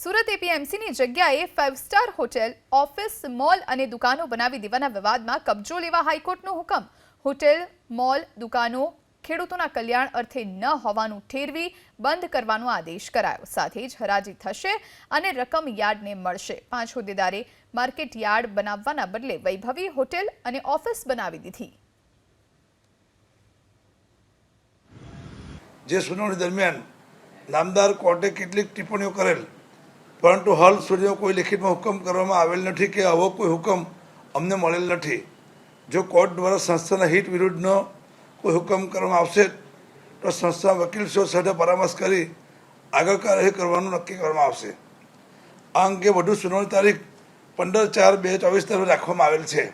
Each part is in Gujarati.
સુરત એપીએમસીની જગ્યાએ 5 સ્ટાર હોટેલ, ઓફિસ, મોલ અને દુકાનો બનાવી દેવાના વિવાદમાં કબજો લેવા હાઈકોર્ટનો હુકમ। હોટેલ, મોલ, દુકાનો ખેડૂતોના કલ્યાણ અર્થે ન હોવાનું ઠેરવી બંધ કરવાનો આદેશ કરાયો। સાથે જ હરાજી થશે અને રકમ યાર્ડને મળશે। 5 હોદ્દેદારે માર્કેટ યાર્ડ બનાવવાના બદલે વૈભવી હોટેલ અને ઓફિસ બનાવી દીધી। જે સુનાવણી દરમિયાન નામદાર કોર્ટે કેટલીક ટિપ્પણીઓ કરેલ, પરંતુ હાલ સુધીમાં કોઈ લેખિતમાં હુકમ કરવામાં આવેલ નથી કે આવો કોઈ હુકમ અમને મળેલ નથી। જો કોર્ટ દ્વારા સંસ્થાના હિત વિરુદ્ધનો કોઈ હુકમ કરવામાં આવશે તો સંસ્થા વકીલશ્રીઓ સાથે પરામર્શ કરી આગળ કાર્યવાહી કરવાનું નક્કી કરવામાં આવશે। આ અંગે વધુ સુનાવણી તારીખ 15/4/2024 રાખવામાં આવેલ છે।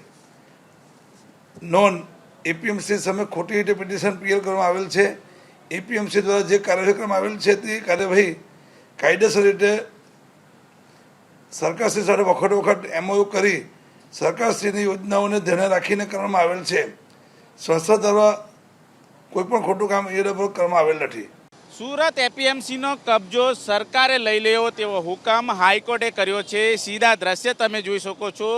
નોંધ: એપીએમસી સામે ખોટી રીતે પિટિશન પીએલ કરવામાં આવેલ છે। એપીએમસી દ્વારા જે કાર્યવાહી કરવામાં આવેલ છે તે કાર્યવાહી કાયદેસર રીતે સરકારશ્રી સાથે વખત એમઓયુ કરી સરકારશ્રીની યોજનાઓને ધ્યાને રાખીને કરવામાં આવેલ છે। સંસ્થા દ્વારા કોઈપણ ખોટું કામ એ ડબલ કરવામાં આવેલ નથી। સુરત એપીએમસીનો કબજો સરકારે લઈ લેવો તેવો હુકમ હાઈકોર્ટે કર્યો છે। સીધા દ્રશ્ય તમે જોઈ શકો છો।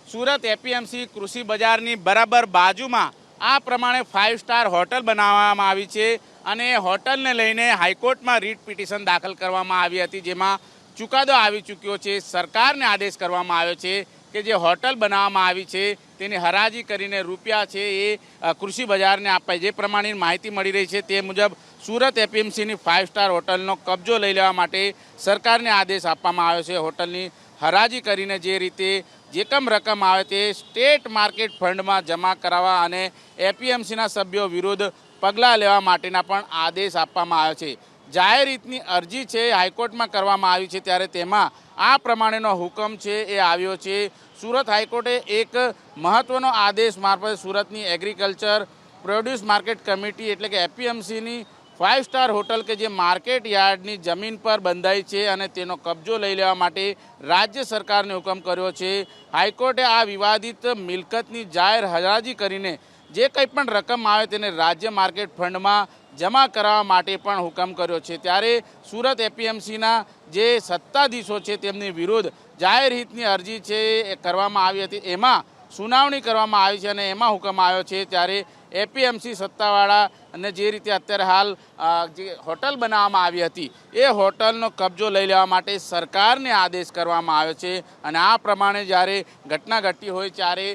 સુરત એપીએમસી કૃષિ બજારની બરાબર બાજુમાં આ પ્રમાણે 5 સ્ટાર હોટલ બનાવવામાં આવી છે અને હોટલને લઈને હાઈકોર્ટમાં રીટ પિટિશન દાખલ કરવામાં આવી હતી, જેમાં ચુકાદો આવી ચૂક્યો છે। સરકારને આદેશ કરવામાં આવ્યો છે કે જે હોટલ બનાવવામાં આવી છે તેની હરાજી કરીને રૂપિયા છે એ કૃષિ બજારને અપાય। જે પ્રમાણેની માહિતી મળી રહી છે તે મુજબ સુરત એપીએમસીની 5 સ્ટાર હોટલનો કબજો લઈ લેવા માટે સરકારને આદેશ આપવામાં આવ્યો છે। હોટલની હરાજી કરીને જે રીતે જે રકમ આવે તે સ્ટેટ માર્કેટ ફંડમાં જમા કરાવવા અને એપીએમસીના સભ્યો વિરુદ્ધ પગલાં લેવા માટેના પણ આદેશ આપવામાં આવ્યો છે। જાહેર હિતની અરજી છે હાઈકોર્ટમાં કરવામાં આવી છે, ત્યારે તેમાં આ પ્રમાણેનો હુકમ છે એ આવ્યો છે। સુરત હાઈકોર્ટે એક મહત્ત્વનો આદેશ મારફતે સુરતની એગ્રીકલ્ચર પ્રોડ્યુસ માર્કેટ કમિટી એટલે કે એપીએમસીની 5 સ્ટાર હોટલ કે જે માર્કેટ યાર્ડની જમીન પર બંધાઈ છે અને તેનો કબજો લઈ લેવા માટે રાજ્ય સરકારને હુકમ કર્યો છે। હાઈકોર્ટે આ વિવાદિત મિલકતની જાહેર હરાજી કરીને જે કંઈ પણ રકમ આવે તેને રાજ્ય માર્કેટ ફંડમાં જમા કરાવવા માટે પણ હુકમ કર્યો છે। ત્યારે સુરત એપીએમસીના જે સત્તાધીશો છે તેમની વિરુદ્ધ જાહેર હિતની અરજી છે એ કરવામાં આવી હતી, એમાં સુનાવણી કરવામાં આવી છે અને એમાં હુકમ આવ્યો છે। ત્યારે એપીએમસી સત્તાવાળા અને જે રીતે અત્યારે હાલ જે હોટલ બનાવવામાં આવી હતી એ હોટલનો કબજો લઈ લેવા માટે સરકારને આદેશ કરવામાં આવ્યો છે અને આ પ્રમાણે જ્યારે ઘટના ઘટી હોય ત્યારે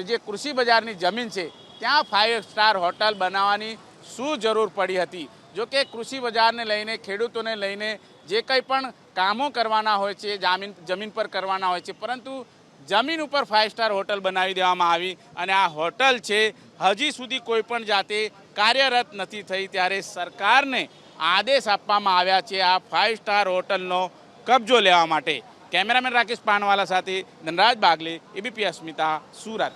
જે કૃષિ બજારની જમીન છે ત્યાં 5 સ્ટાર હોટલ બનાવવાની શું જરૂર પડી હતી। જો કે કૃષિ બજારને લઈને ખેડૂતોને લઈને જે કંઈ પણ કામો કરવાના હોય છે જમીન પર કરવાના હોય છે, પરંતુ જમીન ઉપર 5 સ્ટાર હોટલ બનાવી દેવામાં આવી અને આ હોટલ છે હજી સુધી કોઈ પણ જાતે કાર્યરત નથી થઈ। ત્યારે સરકારને આદેશ આપવામાં આવ્યા છે આ 5 સ્ટાર હોટલનો કબજો લેવા માટે। કેમેરામેન રાકેશ પાનવાલા સાથે ધનરાજ બાગલે, એબીપી અસ્મિતા, સુરત।